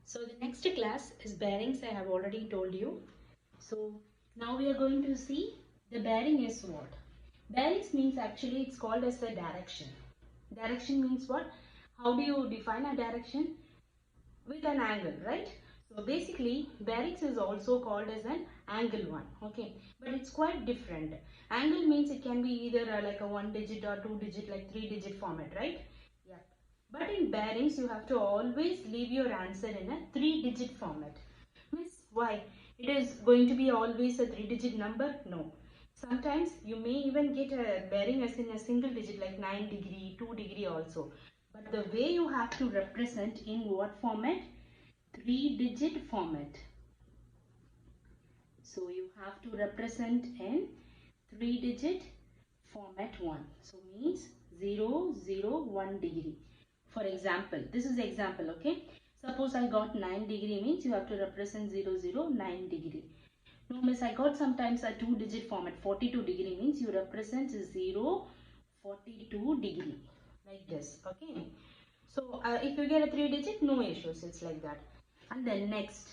So the next class is bearings. I have already told you. So now we are going to see the bearing is what? Bearings means actually it's called as a direction. Direction means what? How do you define a direction? With an angle, right? So basically bearings is also called as an angle one, okay, but it's quite different. Angle means it can be either like a 1 digit or 2 digit, like 3 digit format, right? Yeah, but in bearings you have to always leave your answer in a 3 digit format. Miss, why? It is going to be always a 3 digit number? No, sometimes you may even get a bearing as in a single digit like 9 degree, 2 degree also. But the way you have to represent in what format? 3 digit format. So you have to represent in 3 digit format 1. So means 0, 0, 1 degree. For example, this is example, okay? Suppose I got 9 degree means you have to represent 0, 0, 9 degree. No, miss, I got sometimes a 2 digit format. 42 degree means you represent 0, 42 degree. Like this, okay? So if you get a 3 digit, no issues. It's like that. And then next,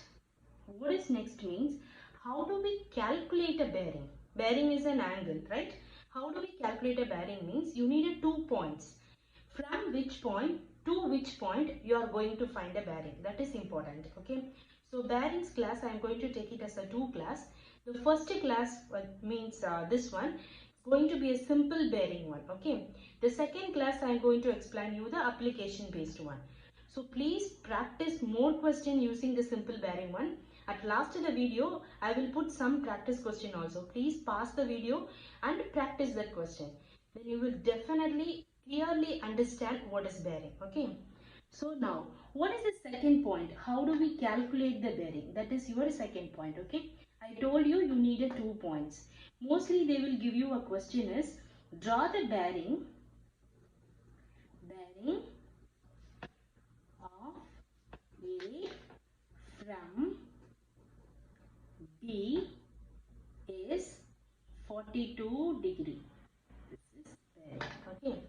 what is next means, how do we calculate a bearing? Bearing is an angle, right? How do we calculate a bearing means you need a 2 points. From which point to which point you are going to find a bearing. That is important, okay? So bearings class, I am going to take it as a 2 class. The first class means this one going to be a simple bearing one, okay? The second class I am going to explain you the application based one. So please practice more question using the simple bearing one. At last of the video, I will put some practice question also. Please pause the video and practice that question. Then you will definitely clearly understand what is bearing, okay? So now, what is the second point? How do we calculate the bearing? That is your second point, okay? I told you you needed 2 points. Mostly they will give you a question is, draw the bearing of A from B is 42 degree. This is bearing, okay?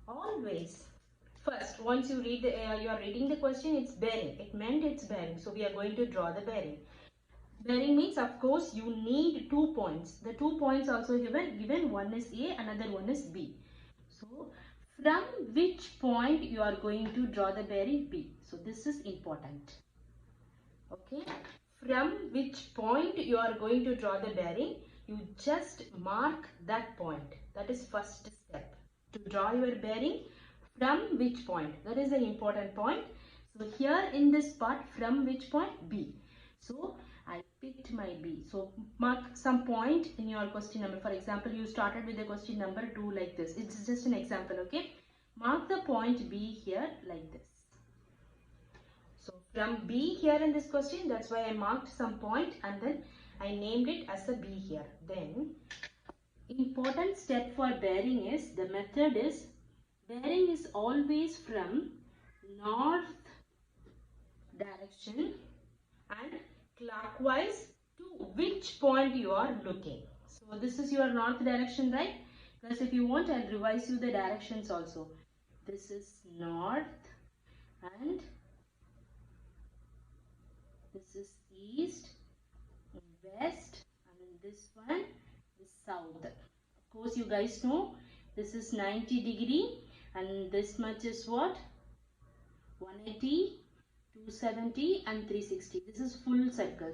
Always, first, once you read you are reading the question, it's bearing. It meant it's bearing. So we are going to draw the bearing. Bearing means, of course, you need 2 points. The 2 points also given. One is A, another one is B. So from which point you are going to draw the bearing? B. So this is important. Okay. From which point you are going to draw the bearing? You just mark that point. That is first step. To draw your bearing, from which point? That is an important point. So here in this part, from which point? B. So I picked my B. So mark some point in your question number. For example, you started with the question number 2 like this. It's just an example, okay? Mark the point B here like this. So from B here in this question, that's why I marked some point and then I named it as a B here. Then important step for bearing is, the method is, bearing is always from north direction and clockwise to which point you are looking. So this is your north direction, right? Plus if you want, I'll revise you the directions also. This is north and this is east, west, and then this one is south. Of course, you guys know this is 90 degree and this much is what? 180, 270 and 360. This is full circle.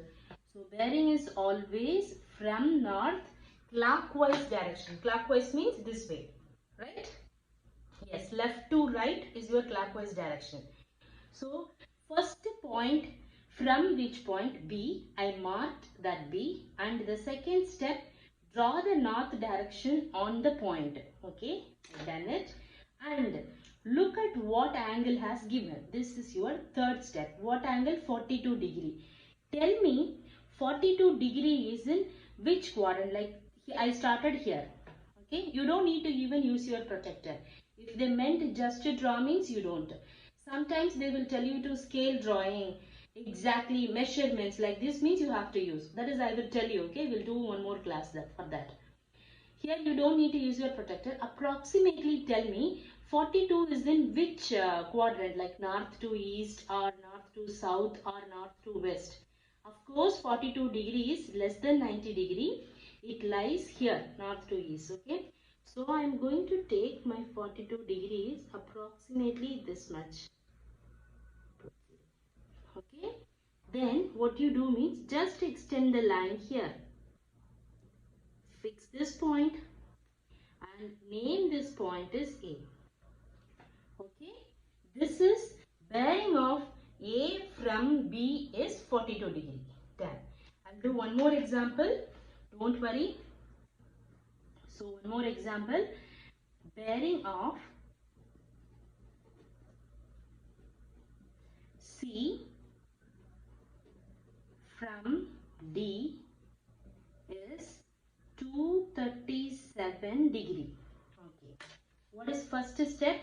So bearing is always from north clockwise direction. Clockwise means this way, right? Yes, left to right is your clockwise direction. So first point, from which point? B. I marked that B. And the second step, draw the north direction on the point. Okay, I done it. And look at what angle has given. This is your third step. What angle? 42 degree. Tell me 42 degree is in which quadrant? Like I started here. Okay, you don't need to even use your protector. If they meant just to draw means you don't. Sometimes they will tell you to scale drawing, exactly measurements like this means you have to use. That is, I will tell you, okay, we'll do one more class for that. Here you don't need to use your protector. Approximately tell me 42 is in which quadrant, like north to east or north to south or north to west? Of course, 42 degrees less than 90 degree. It lies here, north to east, okay? So I am going to take my 42 degrees approximately this much, okay? Then what you do means just extend the line here. Fix this point and name this point as A. Okay, this is bearing of A from B is 42 degree. Done. I'll do one more example. Don't worry. So one more example. Bearing of C from D is 237 degree. Okay. What is first step?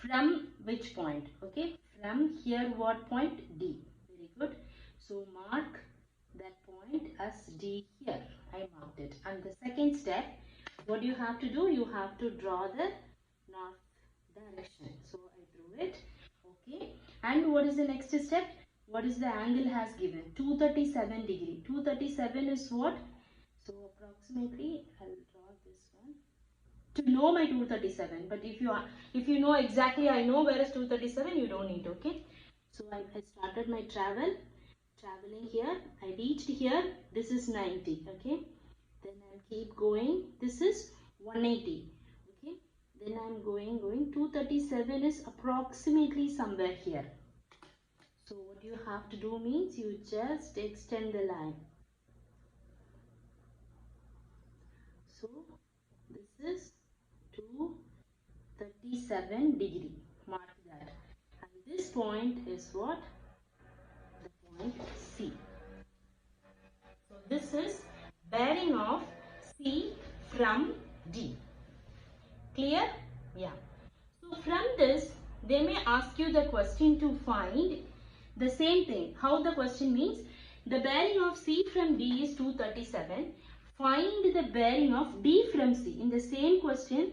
From which point? Okay, from here what point? D. Very good. So mark that point as D here. I marked it. And the second step, what you have to do? You have to draw the north direction. So I drew it. Okay. And what is the next step? What is the angle has given? 237 degree. 237 is what? So approximately I'll draw this one. To know my 237, but if you know exactly, I know where is 237, you don't need, okay? So I started my traveling here. I reached here. This is 90, okay? Then I'll keep going. This is 180, okay? Then I'm going. 237 is approximately somewhere here. So what you have to do means you just extend the line. So this is 237 degree. Mark that. And this point is what? The point C. So this is bearing of C from D. Clear? Yeah. So from this, they may ask you the question to find the same thing. How the question means? The bearing of C from D is 237. Find the bearing of D from C. In the same question,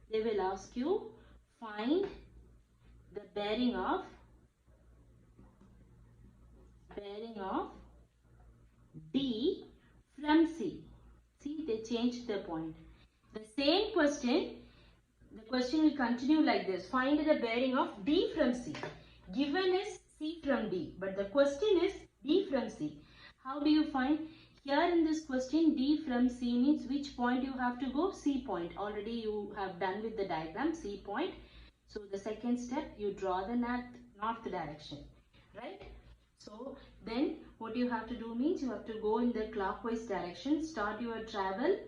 they will ask you find the bearing of D from C. See, they changed the point. The same question, the question will continue like this. Find the bearing of D from C. Given is C from D, but the question is D from C. How do you find? Here in this question, D from C means which point you have to go? C point. Already you have done with the diagram, C point. So the second step, you draw the north direction, right? So then what you have to do means you have to go in the clockwise direction, start your travel.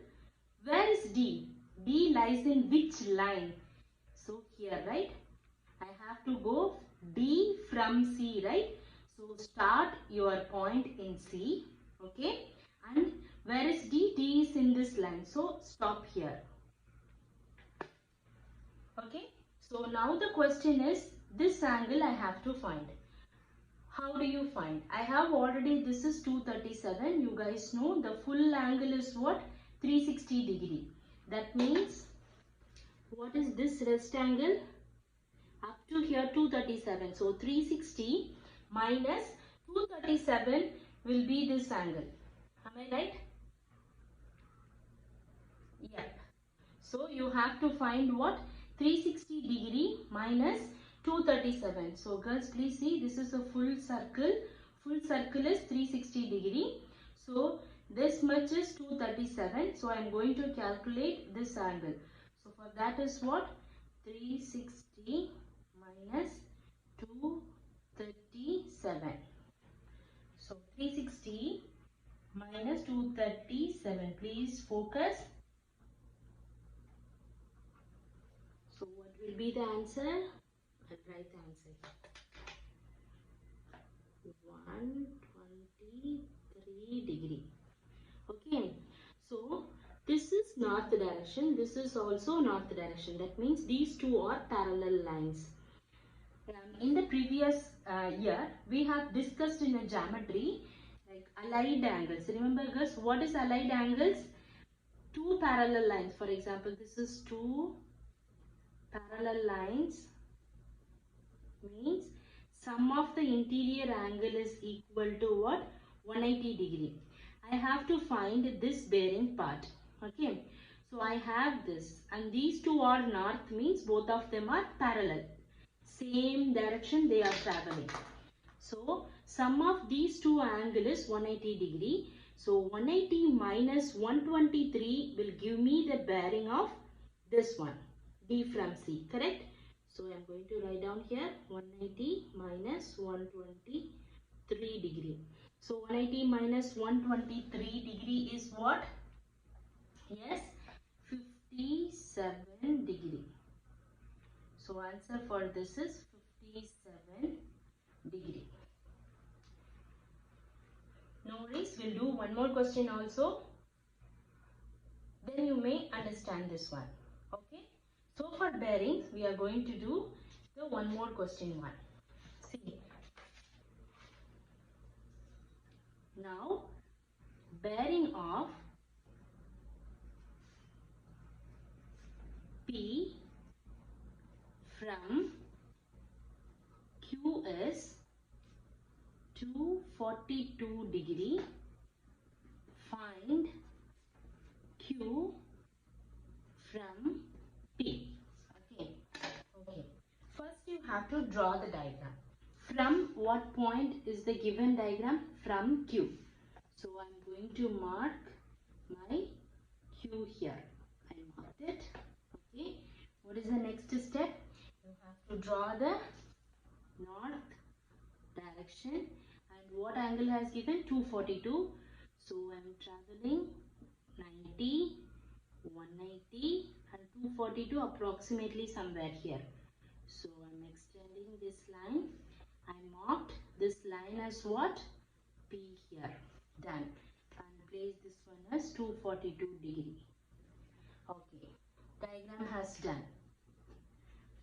Where is D? D lies in which line? So here, right? I have to go D from C, right? So start your point in C, okay? And where is D? D is in this line. So stop here. Okay. So now the question is, this angle I have to find. How do you find? I have already, this is 237. You guys know the full angle is what? 360 degree. That means, what is this rest angle? Up to here 237. So 360 minus 237 will be this angle. Am I right? Yep. So you have to find what? 360 degree minus 237. So girls, please see, this is a full circle. Full circle is 360 degree. So this much is 237. So I am going to calculate this angle. So for that is what? 360 minus 237. So 360 minus 237. Please focus. So what will be the answer? I'll write the answer. 123 degree. Okay. So this is north direction. This is also north direction. That means these two are parallel lines. In the previous year, we have discussed in a geometry like allied angles. Remember girls, what is allied angles? Two parallel lines. For example, this is two parallel lines means sum of the interior angle is equal to what? 180 degree. I have to find this bearing part. Okay. So I have this and these two are north means both of them are parallel. Same direction they are traveling. So sum of these two angle is 180 degree. So 180 minus 123 will give me the bearing of this one, D from C, correct? So I am going to write down here 180 minus 123 degree. So 180 minus 123 degree is what? Yes, 57 degree. So answer for this is 57 degree. No worries, we'll do one more question also. Then you may understand this one. Okay. So for bearings, we are going to do the one more question one. See. Now, bearing of P from Q is 242 degree. Find Q from P. Okay. First you have to draw the diagram. From what point is the given diagram? From Q. So I am going to mark my Q here. I marked it. Okay. What is the next step? You have to draw the north direction. And what angle has given? 242. So I am traveling 90, 180 and 242 approximately somewhere here. So I am extending this line. I marked this line as what? P here. Done. And place this one as 242 degree. Okay. Diagram has done.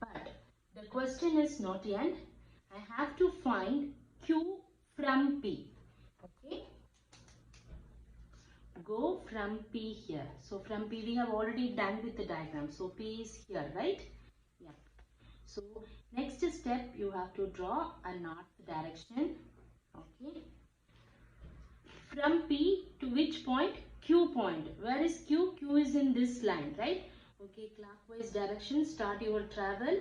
But the question is not yet. I have to find Q from P. Okay. Go from P here. So from P we have already done with the diagram. So P is here, right? Yeah. So next step you have to draw a north direction. Okay. From P to which point? Q point. Where is Q? Q is in this line, right? Okay, clockwise direction, start your travel.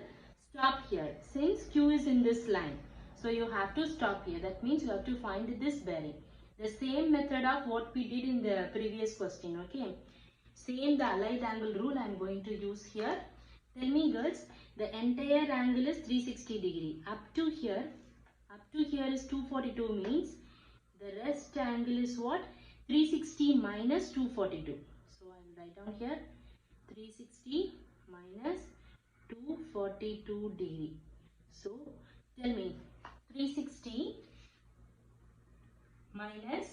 Stop here. Since Q is in this line, so you have to stop here. That means you have to find this bearing. The same method of what we did in the previous question, okay? Same the allied angle rule I am going to use here. Tell me girls, the entire angle is 360 degree. Up to here is 242 means the rest angle is what? 360 minus 242. So I will write down here 360 minus 242 degree. So tell me 360 minus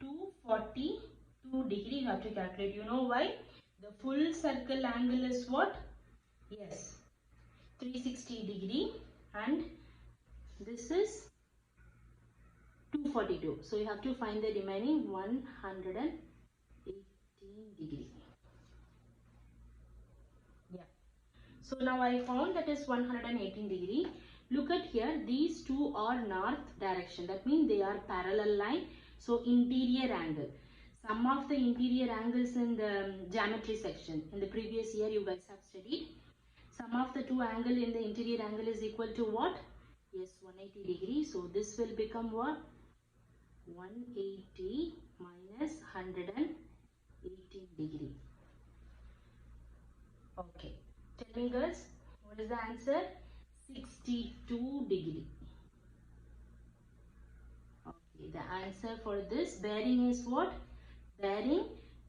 242 degree you have to calculate. You know why? The full circle angle is what? Yes, 360 degree and this is 242. So you have to find the remaining 118 degree. Yeah. So now I found that is 118 degree. Look at here, these two are north direction. That means they are parallel line. So interior angle. Sum of the interior angles in the geometry section. In the previous year you guys have studied. Sum of the two angle in the interior angle is equal to what? Yes, 180 degree. So this will become what? 180 minus 118 degree. Okay. Tell me girls, what is the answer? 62 degree. Okay. The answer for this bearing is what? Bearing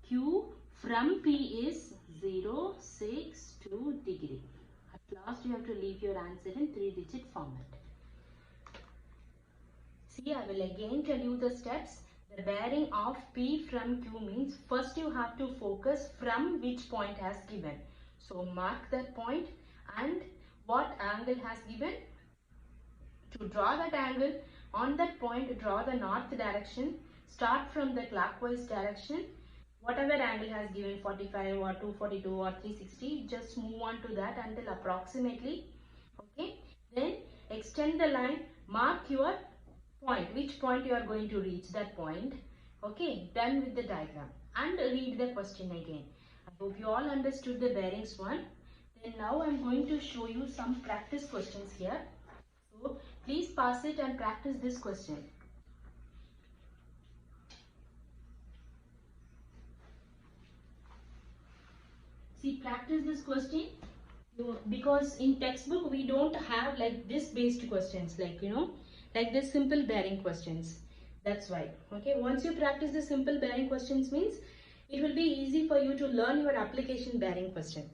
Q from P is 062 degree. At last you have to leave your answer in 3-digit format. See, I will again tell you the steps. The bearing of P from Q means first you have to focus from which point has given. So mark that point and what angle has given. To draw that angle, on that point draw the north direction. Start from the clockwise direction. whatever angle has given 45 or 242 or 360, just move on to that until approximately. Okay, then extend the line, mark your point, which point you are going to reach that point. Okay, done with the diagram, and read the question again. I hope you all understood the bearings one. Then now I am going to show you some practice questions here. So please pass it and practice this question. See, practice this question, because in textbook we don't have like this based questions, like like this simple bearing questions. That's why. Okay, once you practice the simple bearing questions means it will be easy for you to learn your application bearing question.